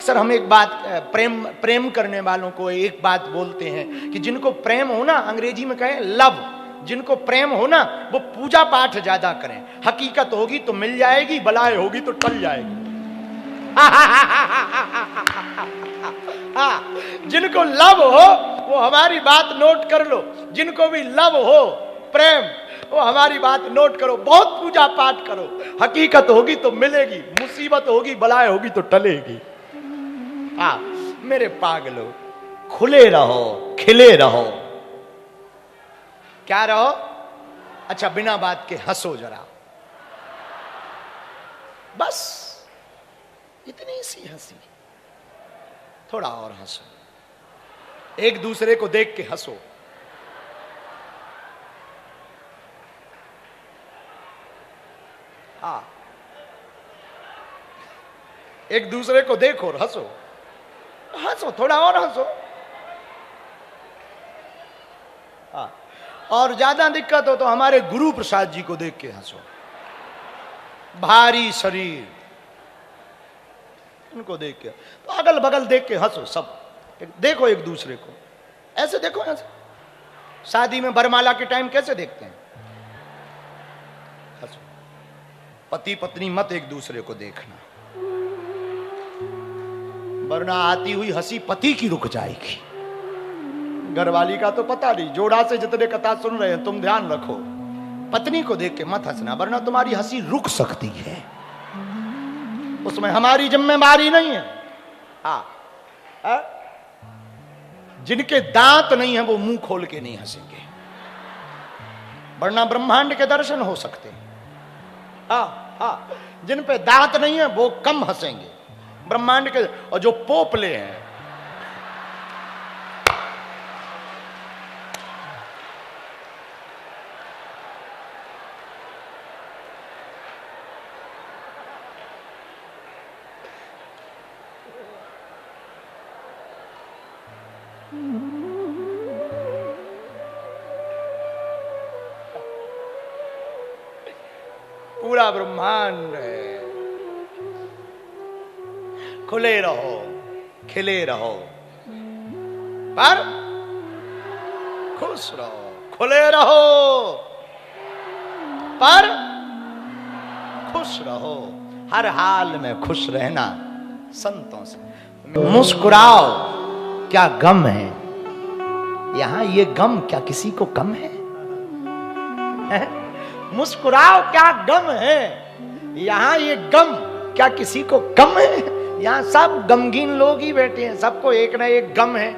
अक्सर हम एक बात प्रेम करने वालों को एक बात बोलते हैं कि जिनको प्रेम हो ना, अंग्रेजी में कहें लव, जिनको प्रेम हो ना वो पूजा पाठ ज्यादा करें। हकीकत होगी तो मिल जाएगी, बलाए होगी तो टल जाएगी। जिनको लव हो वो हमारी बात नोट कर लो, जिनको भी लव हो प्रेम, वो हमारी बात नोट करो, बहुत पूजा पाठ करो, हकीकत होगी तो मिलेगी, मुसीबत होगी बलाए होगी तो टलेगी। मेरे पागलो, खुले रहो, खिले रहो। क्या रहो? अच्छा, बिना बात के हंसो जरा, बस इतनी सी हंसी, थोड़ा और हंसो, एक दूसरे को देख के हंसो। हाँ, एक दूसरे को देखो और हंसो, हंसो, थोड़ा और हंसो। हाँ, और ज्यादा दिक्कत हो तो हमारे गुरु प्रसाद जी को देख के हंसो, भारी शरीर, उनको देख के, तो अगल बगल देख के हंसो सब, देखो एक दूसरे को, ऐसे देखो, ऐसे शादी में बरमाला के टाइम कैसे देखते हैं, हंसो। पति पत्नी मत एक दूसरे को देखना, वरना आती हुई हंसी पति की रुक जाएगी। घरवाली का तो पता नहीं, जोड़ा से जितने कथा सुन रहे हैं तुम ध्यान रखो, पत्नी को देख के मत हंसना, वरना तुम्हारी हंसी रुक सकती है, उसमें हमारी जिम्मेदारी नहीं है। हाँ, जिनके दांत नहीं है वो मुंह खोल के नहीं हंसेंगे, वरना ब्रह्मांड के दर्शन हो सकते हैं। हाँ, जिन पे दांत नहीं है वो कम हंसेंगे ब्रह्मांड के, और जो पोपले हैं पूरा ब्रह्मांड है। खुले रहो, खिले रहो, पर खुश रहो, खुले रहो पर खुश रहो, हर हाल में खुश रहना संतों से। मुस्कुराओ, क्या गम है यहां, ये गम क्या किसी को कम है? मुस्कुराओ, क्या गम है यहां, ये गम क्या किसी को कम है? यहां सब गमगीन लोग ही बैठे हैं, सबको एक ना एक गम है,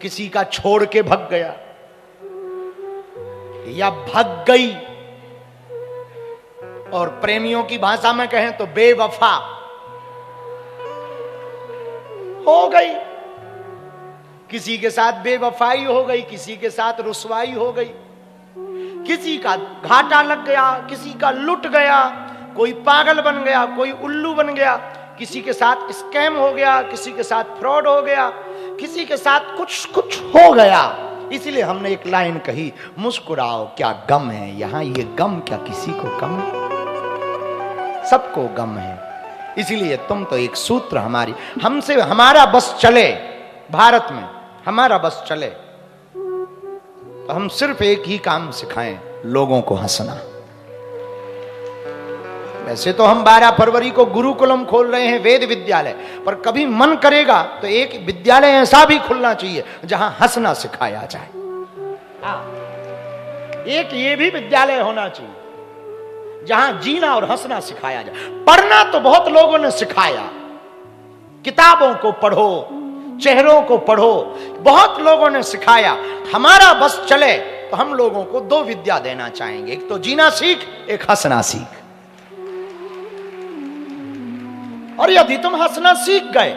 किसी का छोड़ के भग गया या भग गई, और प्रेमियों की भाषा में कहें तो बेवफा हो गई, किसी के साथ बेवफाई हो गई, किसी के साथ रुसवाई हो गई, किसी का घाटा लग गया, किसी का लुट गया, कोई पागल बन गया, कोई उल्लू बन गया, किसी के साथ स्कैम हो गया, किसी के साथ फ्रॉड हो गया, किसी के साथ कुछ हो गया। इसीलिए हमने एक लाइन कही, मुस्कुराओ, क्या गम है यहां, ये गम क्या किसी को कम है? सबको गम है। इसीलिए तुम तो एक सूत्र हमारी, हमसे हमारा बस चले, भारत में हमारा बस चले तो हम सिर्फ एक ही काम सिखाएं, लोगों को हंसना। वैसे तो हम 12 फरवरी को गुरुकुलम खोल रहे हैं, वेद विद्यालय, पर कभी मन करेगा तो एक विद्यालय ऐसा भी खुलना चाहिए जहां हंसना सिखाया जाए। एक ये भी विद्यालय होना चाहिए जहां जीना और हंसना सिखाया जाए। पढ़ना तो बहुत लोगों ने सिखाया, किताबों को पढ़ो, चेहरों को पढ़ो, बहुत लोगों ने सिखाया। हमारा बस चले तो हम लोगों को 2 विद्या देना चाहेंगे, एक तो जीना सीख, एक हंसना सीख। और यदि तुम हंसना सीख गए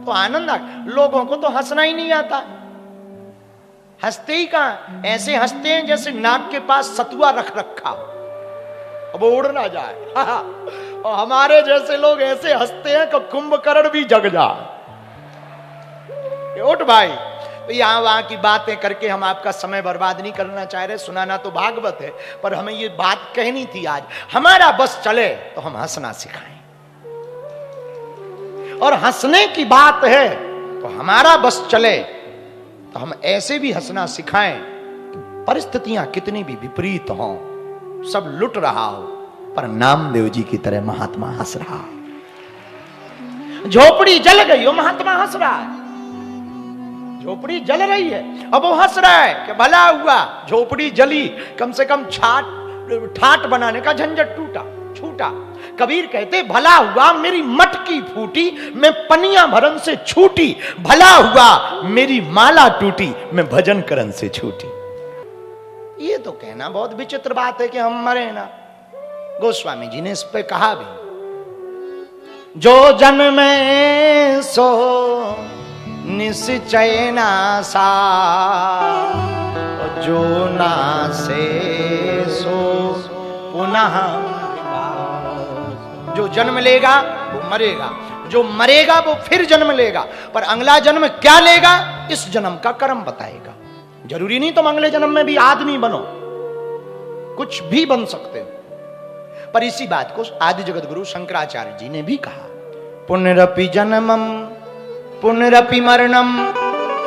तो आनंद आ, लोगों को तो हंसना ही नहीं आता, हंसते ही कहां, ऐसे हंसते हैं जैसे नाक के पास सतुआ रख रखा, अब वो उड़ ना जाए। और हमारे जैसे लोग ऐसे हंसते हैं कि कुंभकर्ण भी जग जाए। उठ भाई, तो यहां वहां की बातें करके हम आपका समय बर्बाद नहीं करना चाह रहे, सुनाना तो भागवत है, पर हमें ये बात कहनी थी आज, हमारा बस चले तो हम हंसना सिखाएं। और हंसने की बात है तो हमारा बस चले तो हम ऐसे भी हंसना सिखाएं, परिस्थितियां कितनी भी विपरीत हों, सब लुट रहा हो, पर नामदेव जी की तरह महात्मा हंस रहा है। झोपड़ी जल गई हो, महात्मा हंस रहा है। झोपड़ी जल रही है, अब वो हंस रहा है कि भला हुआ झोपड़ी जली, कम से कम ठाट बनाने का झंझट छूटा। कबीर कहते भला हुआ मेरी मटकी फूटी, मैं पनिया भरन से छूटी, भला हुआ मेरी माला टूटी, मैं भजन करन से छूटी। ये तो कहना बहुत विचित्र बात है कि हम मरे ना। गोस्वामी जी ने इस पे कहा भी, जो जन्मे सो निश्चय नासा, जो नासे सो पुनः, जो जन्म लेगा वो मरेगा, जो मरेगा वो फिर जन्म लेगा, पर अगला जन्म क्या लेगा इस जन्म का कर्म बताएगा। जरूरी नहीं तुम अगले जन्म में भी आदमी बनो, कुछ भी बन सकते हो। पर इसी बात को आदि जगत गुरु शंकराचार्य जी ने भी कहा, पुनरपि जन्मम पुनरपि मरणम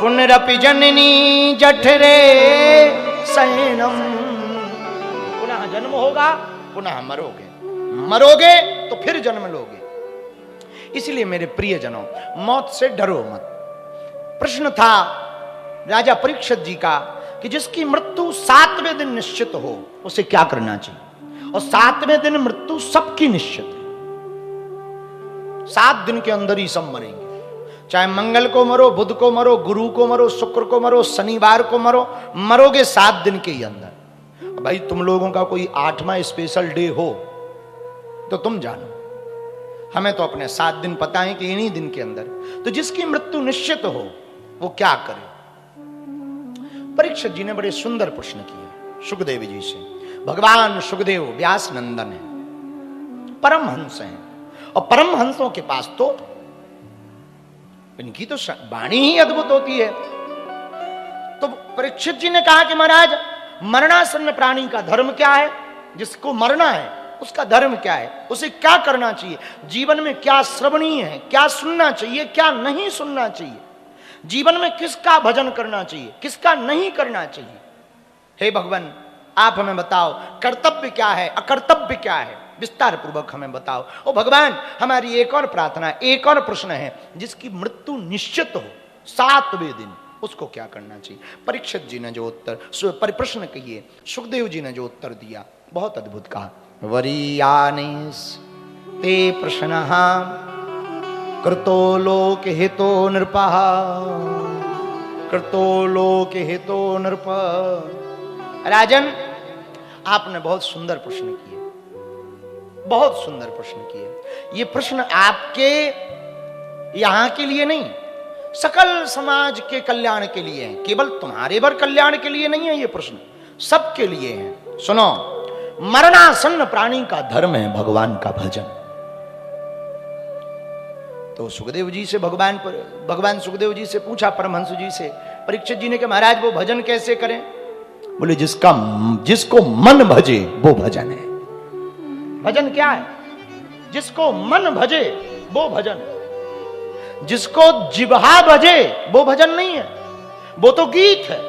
पुनरपि जननी जठरे शयनम। पुनः जन्म होगा, पुनः मरोगे तो फिर जन्म लोगे। इसलिए मेरे प्रियजनों, मौत से डरो मत। प्रश्न था राजा परीक्षित जी का कि जिसकी मृत्यु 7वें दिन निश्चित हो उसे क्या करना चाहिए, और 7वें दिन मृत्यु सबकी निश्चित है। 7 दिन के अंदर ही सब मरेंगे, चाहे मंगल को मरो, बुध को मरो, गुरु को मरो, शुक्र को मरो, शनिवार को मरोगे 7 दिन के ही अंदर। भाई तुम लोगों का कोई 8वां स्पेशल डे हो तो तुम जानो, हमें तो अपने 7 दिन पता है कि इन्हीं दिन के अंदर। तो जिसकी मृत्यु निश्चित हो वो क्या करे। परीक्षित जी ने बड़े सुंदर प्रश्न किए सुखदेव जी से। भगवान सुखदेव व्यास नंदन है, परमहंस हैं, और परमहंसों के पास तो इनकी तो वाणी ही अद्भुत होती है। तो परीक्षित जी ने कहा कि महाराज मरणासन्न प्राणी का धर्म क्या है, जिसको मरना है उसका धर्म क्या है, उसे क्या करना चाहिए, जीवन में क्या श्रवणीय है, क्या सुनना चाहिए, क्या नहीं सुनना चाहिए, जीवन में किसका भजन करना चाहिए, किसका नहीं करना चाहिए। हे भगवान आप हमें बताओ, कर्तव्य क्या है, अकर्तव्य क्या है, विस्तार पूर्वक हमें बताओ। ओ भगवान हमारी एक और प्रार्थना, एक और प्रश्न है, जिसकी मृत्यु निश्चित हो 7वें दिन उसको क्या करना चाहिए। परीक्षित जी ने जो उत्तर प्रश्न कहिए, सुखदेव जी ने जो उत्तर दिया बहुत अद्भुत कहा। वरीयानिस ते प्रश्नः कृतो लोक हितो नृपः, कृतो लोक हितो नृप। राजन आपने बहुत सुंदर प्रश्न किए, बहुत सुंदर प्रश्न किए। ये प्रश्न आपके यहां के लिए नहीं, सकल समाज के कल्याण के लिए है, केवल तुम्हारे भर कल्याण के लिए नहीं है। ये प्रश्न सबके लिए है। सुनो, मरणासन्न प्राणी का धर्म है भगवान का भजन। तो सुखदेव जी से भगवान सुखदेव जी से पूछा, परमहंस जी से, परीक्षित जी ने कहा महाराज वो भजन कैसे करें। बोले जिसको मन भजे वो भजन है। भजन क्या है, जिसको मन भजे वो भजन, जिसको जिह्वा भजे वो भजन नहीं है, वो तो गीत है।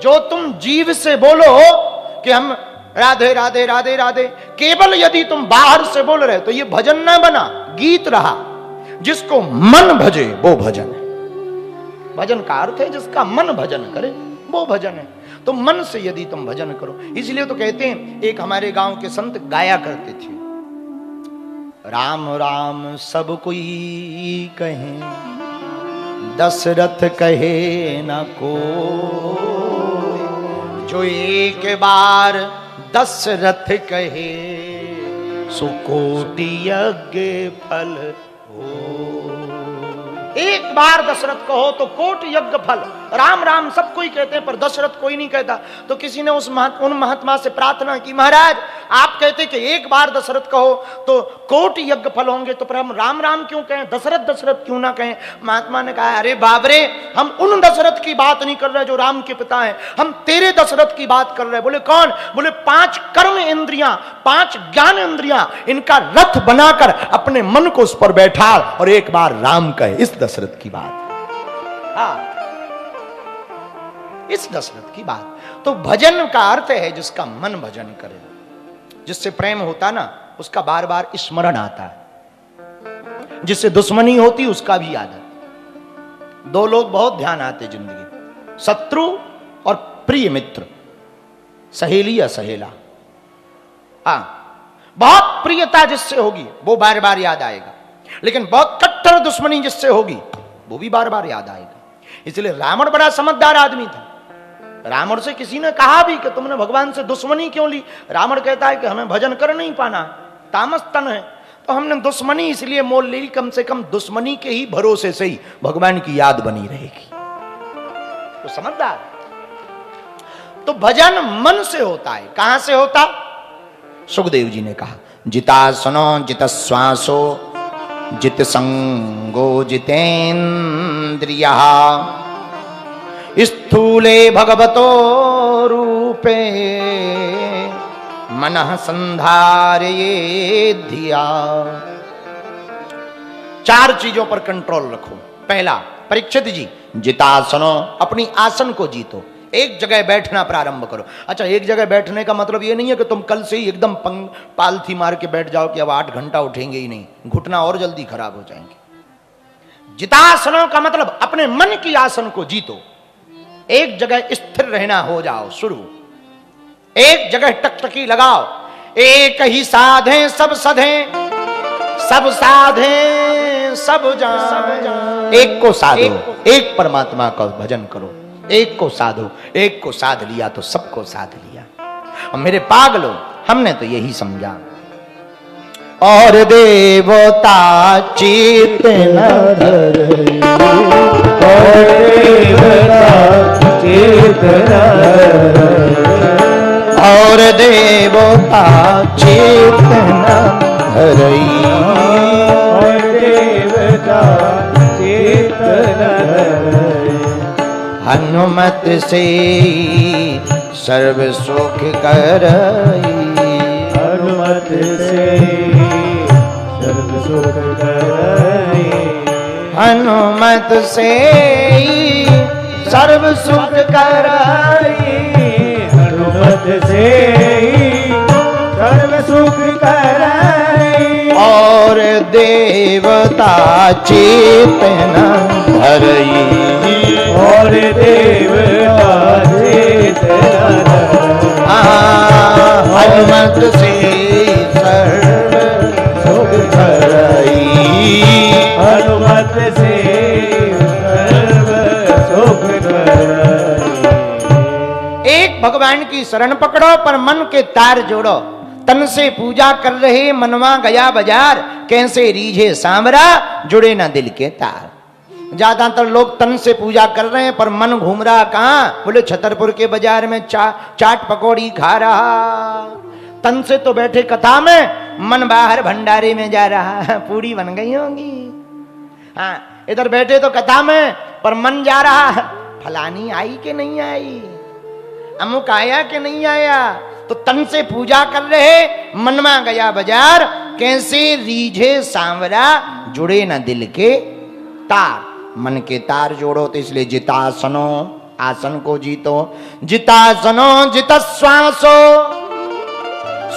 जो तुम जीव से बोलो कि हम राधे राधे राधे राधे, केवल यदि तुम बाहर से बोल रहे तो ये भजन ना बना, गीत रहा। जिसको मन भजे वो भजन है। भजन का अर्थ है जिसका मन भजन करे वो भजन है। तो मन से यदि तुम भजन करो, इसलिए तो कहते हैं, एक हमारे गांव के संत गाया करते थे, राम राम सब कोई कहे, दशरथ कहे न को, जो एक बार दशरथ कहे, सो कोटि यज्ञ फल हो। एक बार दशरथ कहो तो कोटि यज्ञ फल। राम राम सब कोई कहते हैं पर दशरथ कोई नहीं कहता। तो किसी ने उन महात्मा से प्रार्थना की, महाराज आप कहते कि एक बार दशरथ कहो तो कोटि यज्ञ फल होंगे, तो पर हम राम राम क्यों कहें, दशरथ दशरथ क्यों ना कहें। महात्मा ने कहा, अरे बाबरे, हम उन दशरथ की बात नहीं कर रहे जो राम के पिता हैं, हम तेरे दशरथ की बात कर रहे। बोले कौन? बोले 5 कर्म इंद्रियां, 5 ज्ञान इंद्रियां, इनका रथ बनाकर अपने मन को उस पर बैठा और एक बार राम कहे। इस दशरथ की बात, हाँ इस दशरथ की बात। तो भजन का अर्थ है जिसका मन भजन करे, जिससे प्रेम होता ना उसका बार बार स्मरण आता है, जिससे दुश्मनी होती उसका भी याद आता। 2 लोग बहुत ध्यान आते जिंदगी, शत्रु और प्रिय मित्र, सहेली या सहेला। हाँ, बहुत प्रियता जिससे होगी वो बार बार याद आएगा, लेकिन बहुत कट्टर दुश्मनी जिससे होगी वो भी बार बार याद आएगा। इसलिए रावण बड़ा समझदार आदमी था। रावण से किसी ने कहा भी कि तुमने भगवान से दुश्मनी क्यों ली? रावण कहता है कि हमें भजन कर नहीं पाना, तामस तन है, तो हमने दुश्मनी इसलिए मोल ली, कम से कम दुश्मनी के ही भरोसे से ही भगवान की याद बनी रहेगी। तो समझदार। तो भजन मन से होता है। कहां से होता? सुखदेव जी ने कहा, जितासनो जित श्वासो जित संगो जितेन्द्रिया स्थूले भगवतो रूपे मनः संधारये धिया। 4 चीजों पर कंट्रोल रखो। पहला, परीक्षित जी, जितासनो, अपनी आसन को जीतो। एक जगह बैठना प्रारंभ करो। अच्छा, एक जगह बैठने का मतलब ये नहीं है कि तुम कल से ही एकदम पालथी मार के बैठ जाओ कि अब 8 घंटा उठेंगे ही नहीं, घुटना और जल्दी खराब हो जाएंगे। जितासनों का मतलब अपने मन की आसन को जीतो। एक जगह स्थिर रहना हो जाओ शुरू। एक जगह टकटकी लगाओ। एक ही साधे सब सधे, सब साधे सब जान। एक को साधो, एक परमात्मा का भजन करो। एक को साधो, एक को साध लिया तो सबको साध लिया। और मेरे पागलों, हमने तो यही समझा। और देवता चित न धरे, और देवता चित न धरे, और देवता चित न धरे, और देवता चित न धरे। हनुमत से सर्व सुख करई, हनुमत से सर्व सुख करई, हनुमत से सर्व सुख करई, हनुमत से सर्व सुख करई। और देवता चेतना धरई, और देवता चेतना धरई। हनुमत से सर्व सुख करई, हनुमत से सर्व सुख करई। एक भगवान की शरण पकड़ो पर मन के तार जोड़ो। तन से पूजा कर रहे मनवा गया बाजार, कैसे रीझे सांवरा जुड़े ना दिल के तार। ज्यादातर लोग तन से पूजा कर रहे हैं पर मन घूम रहा कहां? बोले छतरपुर के बाजार में चाट पकौड़ी खा रहा। तन से तो बैठे कथा में, मन बाहर भंडारे में जा रहा। पूरी बन गई होंगी। हाँ, इधर बैठे तो कथा में पर मन जा रहा, फलानी आई कि नहीं आई, अमुक आया कि नहीं आया। तो तन से पूजा कर रहे, मनवा गया बाजार, कैसे रीझे सांवरा जुड़े न दिल के तार। मन के तार जोड़ो। तो इसलिए जितासनो, आसन को जीतो। जितासनो जित श्वासो,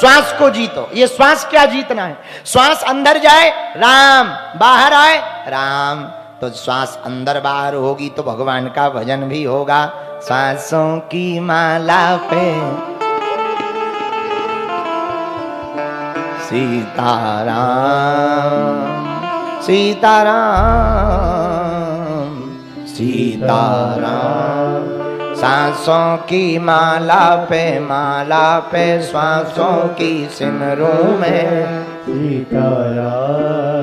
श्वास को जीतो। ये श्वास क्या जीतना है? श्वास अंदर जाए राम, बाहर आए राम। तो श्वास अंदर बाहर होगी तो भगवान का भजन भी होगा। सांसों की माला पे सीताराम सीताराम सीताराम। सांसों की माला पे सांसों की सिमरों में सीताराम